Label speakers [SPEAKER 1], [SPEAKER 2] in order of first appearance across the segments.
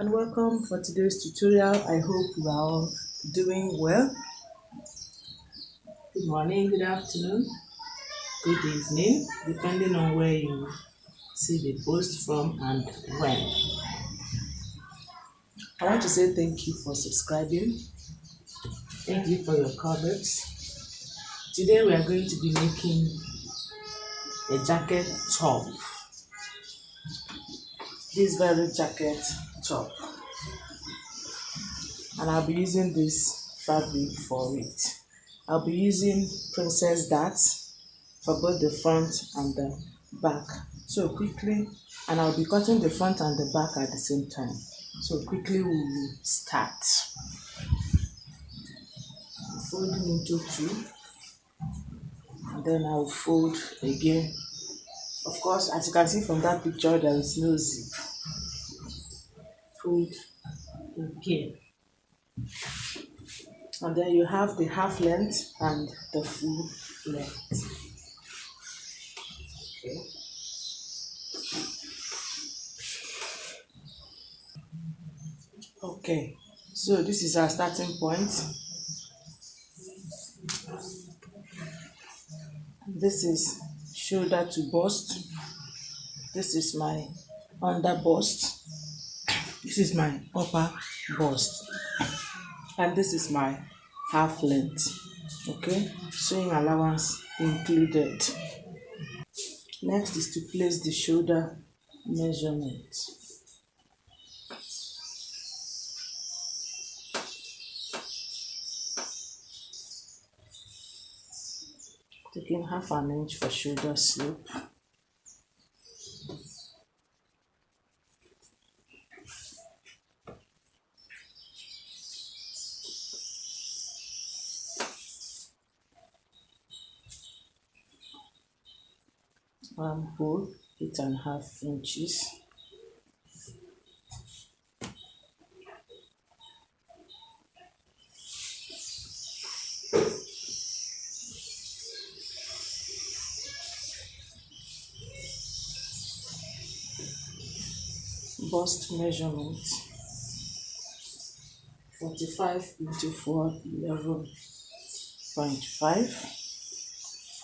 [SPEAKER 1] and welcome for today's tutorial. I hope you are all doing well. Good morning, good afternoon, good evening, depending on where you see the post from and when. I want to say thank you for subscribing. Thank you for your comments. Today we are going to be making a jacket top. This very jacket top. And I'll be using this fabric for it. I'll be using Princess Darts for both the front and the back. So quickly, and I'll be cutting the front and the back at the same time. So quickly we will start. Folding into two, and then I'll fold again. Of course, as you can see from that picture, there is no zip. Fold again. And then you have the half length and the full length. Okay. Okay, so this is our starting point. This is shoulder to bust. This is my under bust. This is my upper bust. And this is my half length. Okay, sewing allowance included. Next is to place the shoulder measurement. Taking half an inch for shoulder slope. Armhole 8.5 inches. Bust measurement 45 into 4, 11.5,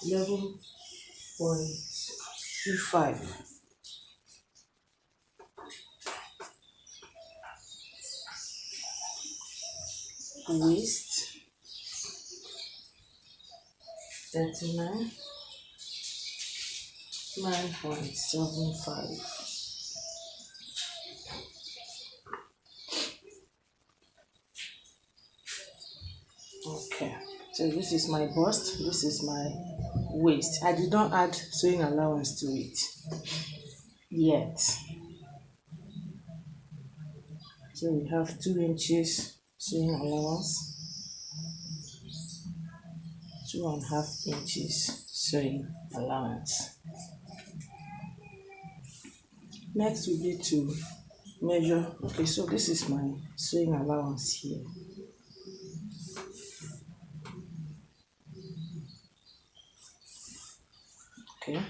[SPEAKER 1] 11.25. Waist 39, 9.75. Okay, so this is my bust, this is my waist. I did not add sewing allowance to it yet. So we have 2 inches sewing allowance, 2.5 inches sewing allowance. Next we need to measure. Okay, so this is my sewing allowance here. Okay,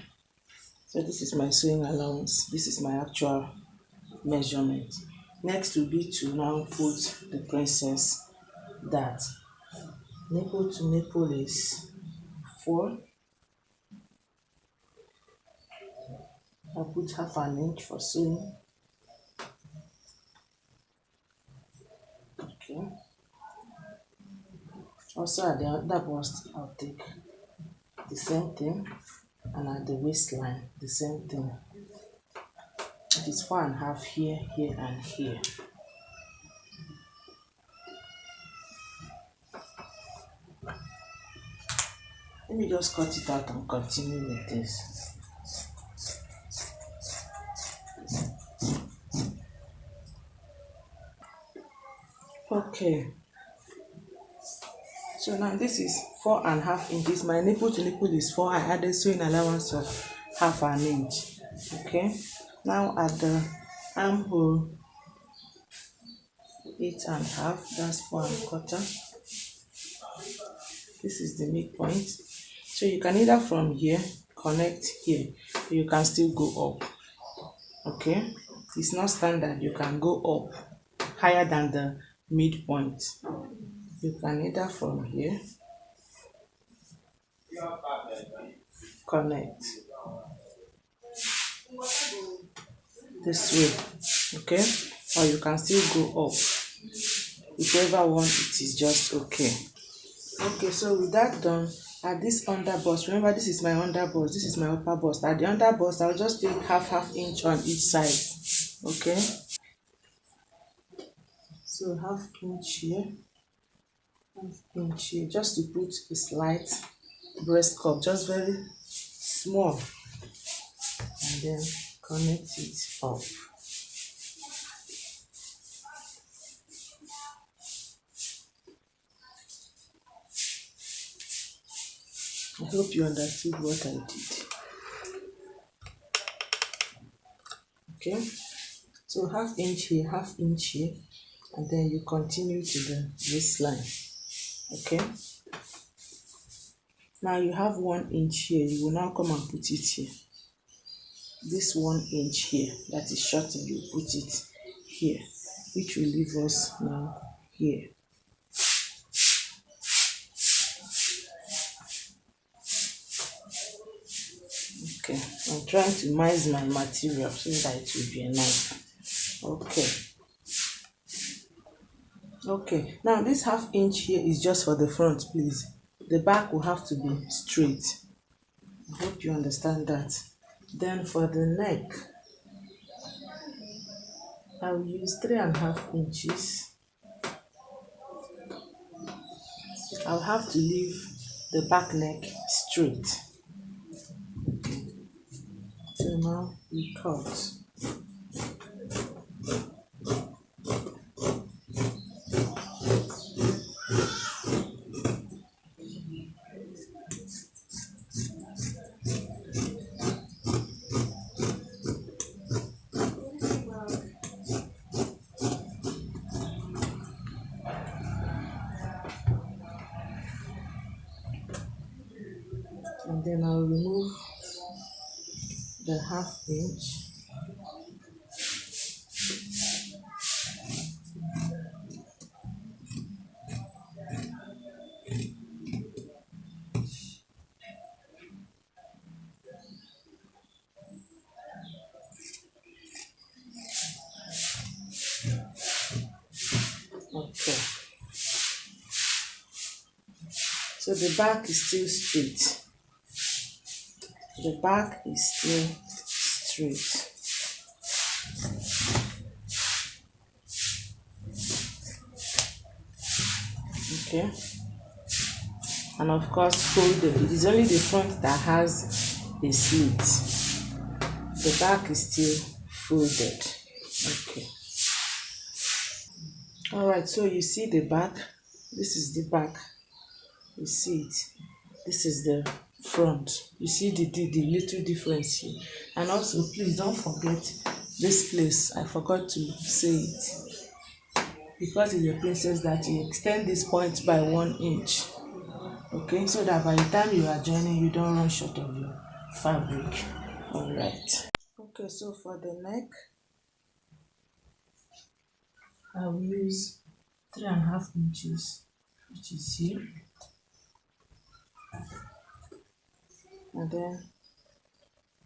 [SPEAKER 1] so this is my sewing allowance. This is my actual measurement. Next will be to now put the Princess Dart. Nipple to nipple is 4. I'll put half an inch for sewing. Okay. Also at the other bust, I'll take the same thing, and at the waistline, the same thing. It is 4.5 here, here, and here. Let me just cut it out and continue with this. Okay. So now this is 4.5 inches. My nipple to nipple is 4. I added sewing allowance of half an inch. Okay. Now at the armhole 8.5. That's 4.25. This is the midpoint. So you can either from here connect here, you can still go up. Okay, it's not standard, you can go up higher than the midpoint. You can either from here connect this way, okay, or you can still go up, whichever one it is just okay. Okay, so with that done, at this under bust, remember this is my under bust, this is my upper bust. At the under bust, I'll just take half inch on each side, okay. So half inch here, just to put a slight breast cup, just very small, and then connect it up. I hope you understood what I did. Okay, so half inch here, and then you continue to the waistline. Okay, now you have 1 inch here. You will now come and put it here. This 1 inch here that is shortened, you put it here, which will leave us now here. Okay, I'm trying to mice my material so that it will be a knife. Okay, now this half inch here is just for the front, please. The back will have to be straight. I hope you understand that. Then for the neck, I will use 3.5 inches. I'll have to leave the back neck straight. So now we cut. And then I'll remove the half inch. Okay. So the back is still straight. The back is still straight. Okay. And of course, folded. It is only the front that has a slit. The back is still folded. Okay. Alright, so you see the back. This is the back. You see it. This is the front. You see the little difference here. And also, please don't forget this place. I forgot to say it. Because it's a princess that you extend this point by 1 inch. Okay, so that by the time you are joining, you don't run short of your fabric. Alright. Okay, so for the neck, I will use 3.5 inches, which is here. And then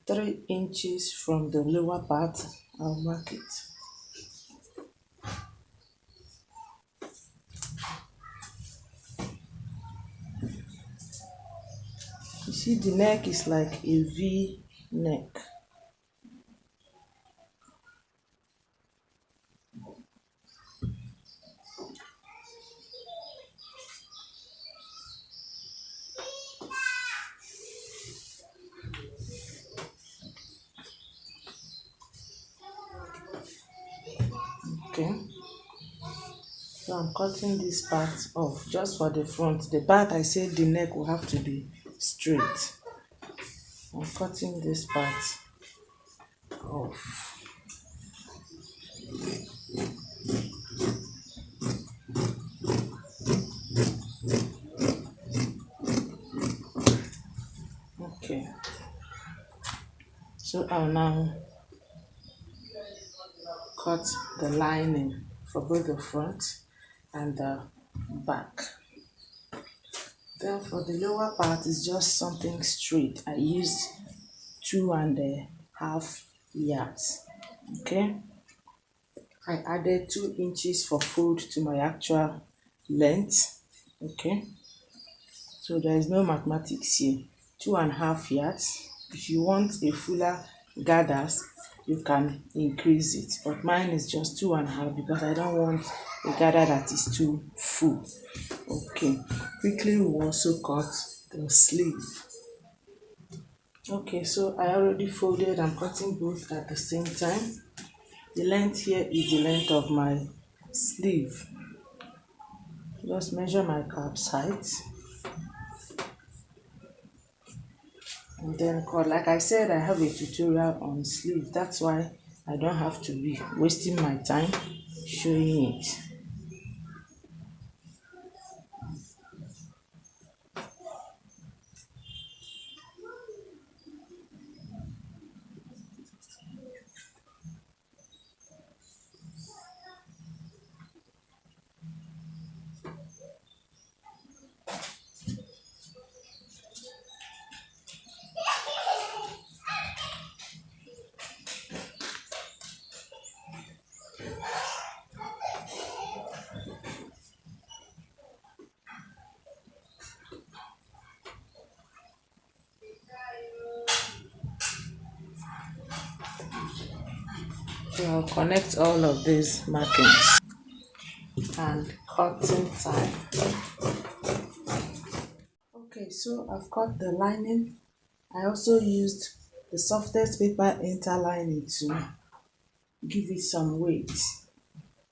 [SPEAKER 1] 3 inches from the lower part, I'll mark it. You see the neck is like a V neck. Okay, so I'm cutting this part off just for the front. The back, I said the neck will have to be straight. I'm cutting this part off. Okay, so I'll now cut the lining for both the front and the back. Then for the lower part is just something straight. I used 2.5 yards. Okay, I added 2 inches for fold to my actual length. Okay, so there is no mathematics here. 2.5 yards. If you want a fuller gathers, you can increase it, but mine is just 2.5 because I don't want a gather that is too full. Okay, quickly we will also cut the sleeve. Okay, so I already folded. I'm cutting both at the same time. The length here is the length of my sleeve. Just measure my cap's height and then cut. Like I said, I have a tutorial on sleeve. That's why I don't have to be wasting my time showing it. So I'll connect all of these markings and cutting time. Okay, so I've cut the lining. I also used the softest paper interlining to give it some weight.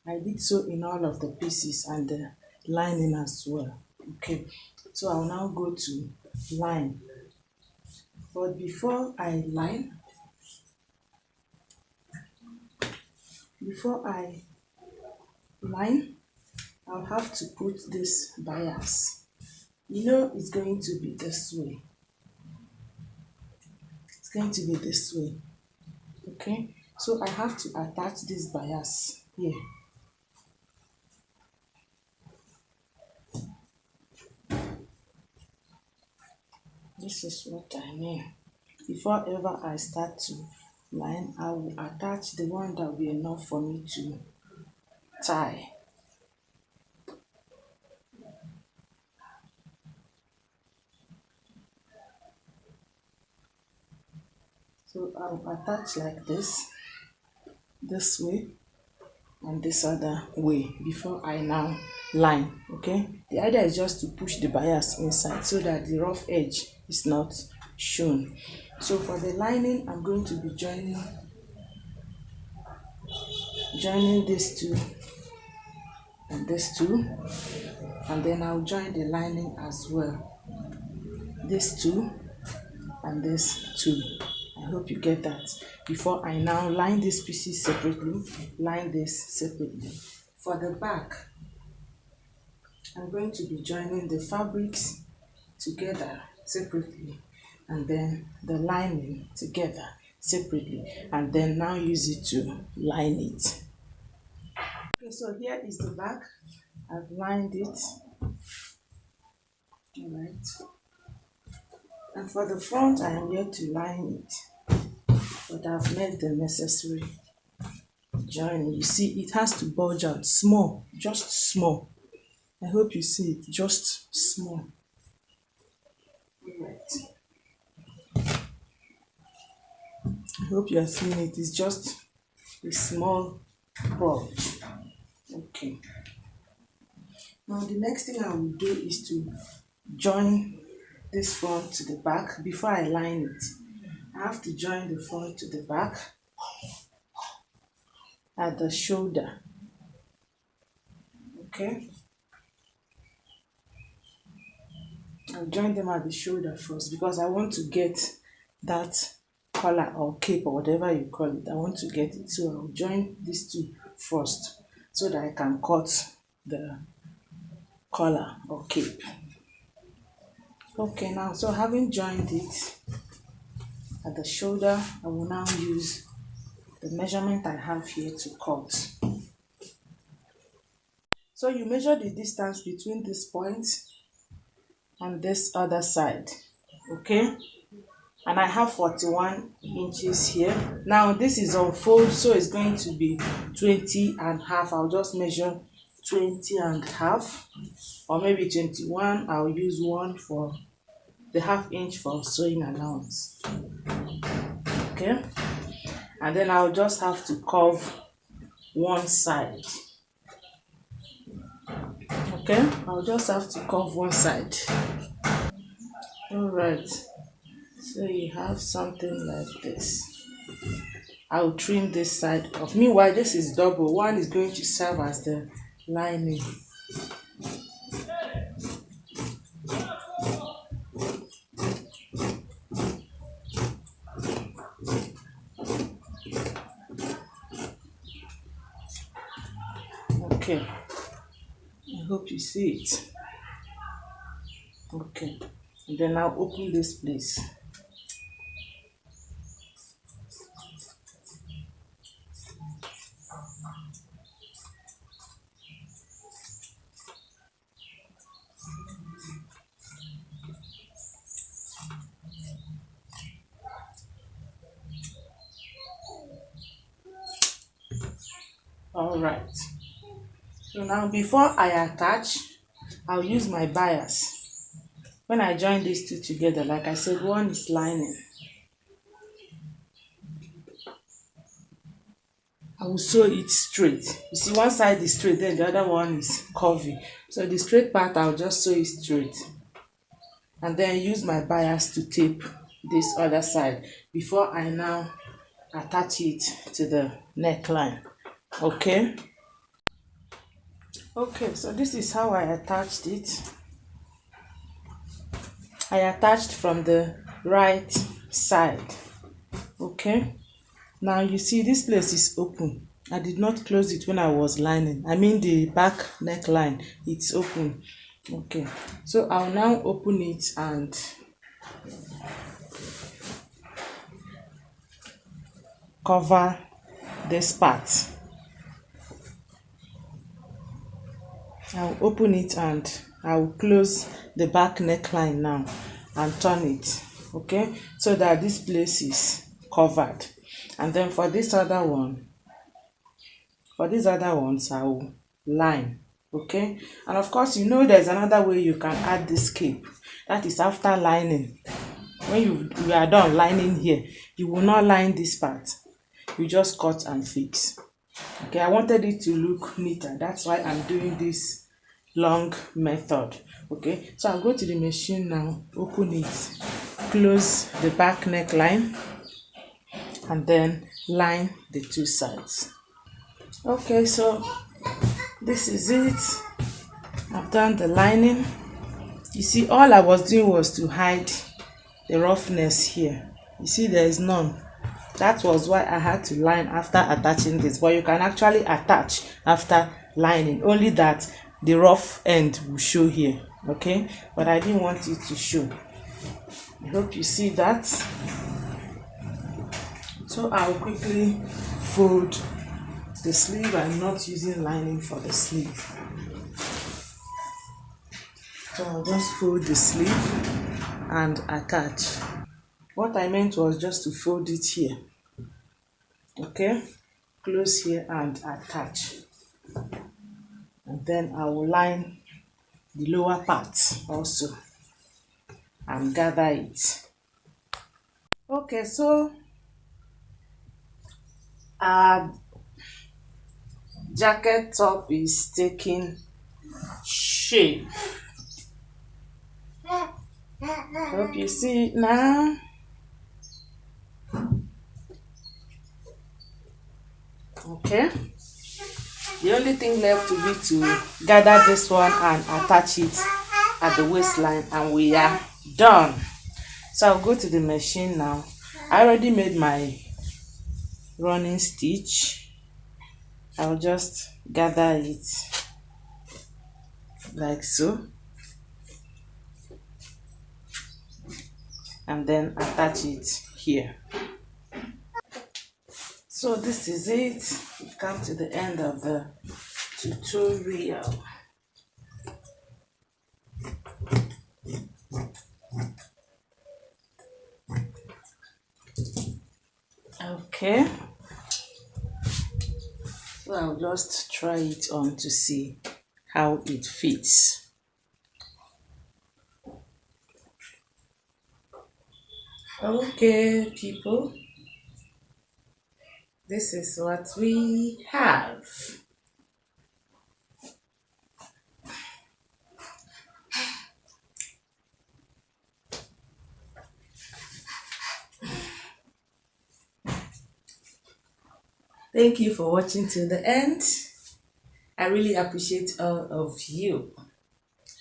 [SPEAKER 1] I did so in all of the pieces and the lining as well. Okay, so I'll now go to line. But before I line, I'll have to put this bias. You know it's going to be this way. It's going to be this way. Okay, so I have to attach this bias here. This is what I mean. Before ever I start to line, I will attach the one that will be enough for me to tie. So I'll attach like this way, and this other way before I now line. Okay, the idea is just to push the bias inside so that the rough edge is not shown. So for the lining, I'm going to be joining these two and this two, and then I'll join the lining as well, this two and this two. I hope you get that. Before I now line these pieces separately, line this separately. For the back, I'm going to be joining the fabrics together separately and then the lining together separately, and then now use it to line it. Okay, so here is the back. I've lined it. All right. And for the front, I am yet to line it, but I've made the necessary joining. You see, it has to bulge out small, just small. I hope you see it, just small. Right. I hope you are seeing it. It's just a small bulge. Okay. Now the next thing I will do is to join this front to the back. Before I line it, I have to join the front to the back at the shoulder. Okay, I'll join them at the shoulder first because I want to get that collar or cape or whatever you call it. I want to get it, so I'll join these two first so that I can cut the collar or cape. Okay, now so having joined it at the shoulder, I will now use the measurement I have here to cut. So you measure the distance between this point and this other side, okay? And I have 41 inches here. Now this is on fold, so it's going to be 20 and half. I'll just measure 20 and half, or maybe 21. I'll use one for the half inch for sewing allowance. Okay, and then I'll just have to curve one side. Okay, I'll just have to curve one side. All right, so you have something like this. I'll trim this side off. Meanwhile, this is double. One is going to serve as the lining. Okay, I hope you see it. Okay, and then I'll open this place. All right, so now before I attach, I'll use my bias. When I join these two together, like I said, one is lining. I will sew it straight. You see, one side is straight, then the other one is curvy. So the straight part, I'll just sew it straight. And then use my bias to tape this other side before I now attach it to the neckline. Okay? Okay, so this is how I attached it. I attached from the right side. Okay? Now you see this place is open. I did not close it when I was lining. I mean the back neckline, it's open. Okay, so I'll now open it and cover this part. I'll open it and I'll close the back neckline now and turn it, okay, so that this place is covered. And then for this other one, for these other ones, I will line, okay. And of course, you know there's another way you can add this cape. That is after lining. When you are done lining here, you will not line this part. You just cut and fix. Okay, I wanted it to look neater. That's why I'm doing this long method. Okay, so I'll go to the machine now, open it, close the back neckline, and then line the two sides. Okay, so this is it. I've done the lining. You see, all I was doing was to hide the roughness here. You see, there is none. That was why I had to line after attaching this. But you can actually attach after lining, only that the rough end will show here. Okay, but I didn't want it to show. I hope you see that. So I'll quickly fold the sleeve. I'm not using lining for the sleeve. So I'll just fold the sleeve and attach. What I meant was just to fold it here. Okay, close here and attach. And then I will line the lower part also and gather it. Okay, so our jacket top is taking shape. Hope you see it now. Okay, the only thing left to be to gather this one and attach it at the waistline, and we are done. So I'll go to the machine now. I already made my running stitch. I'll just gather it like so, and then attach it here. So this is it. We've come to the end of the tutorial. Okay, so I'll just try it on to see how it fits. Okay, people, this is what we have. Thank you for watching till the end. I really appreciate all of you,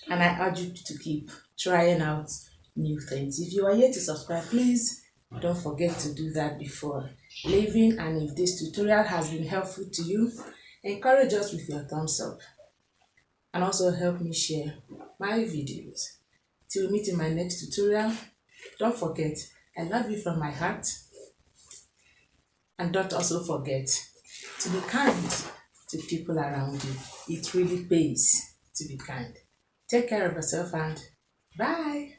[SPEAKER 1] and I urge you to keep trying out new things. If you are yet to subscribe, please don't forget to do that before leaving. And if this tutorial has been helpful to you, encourage us with your thumbs up and also help me share my videos. Till we meet in my next tutorial, don't forget, I love you from my heart. And don't also forget to be kind to people around you. It really pays to be kind. Take care of yourself and bye.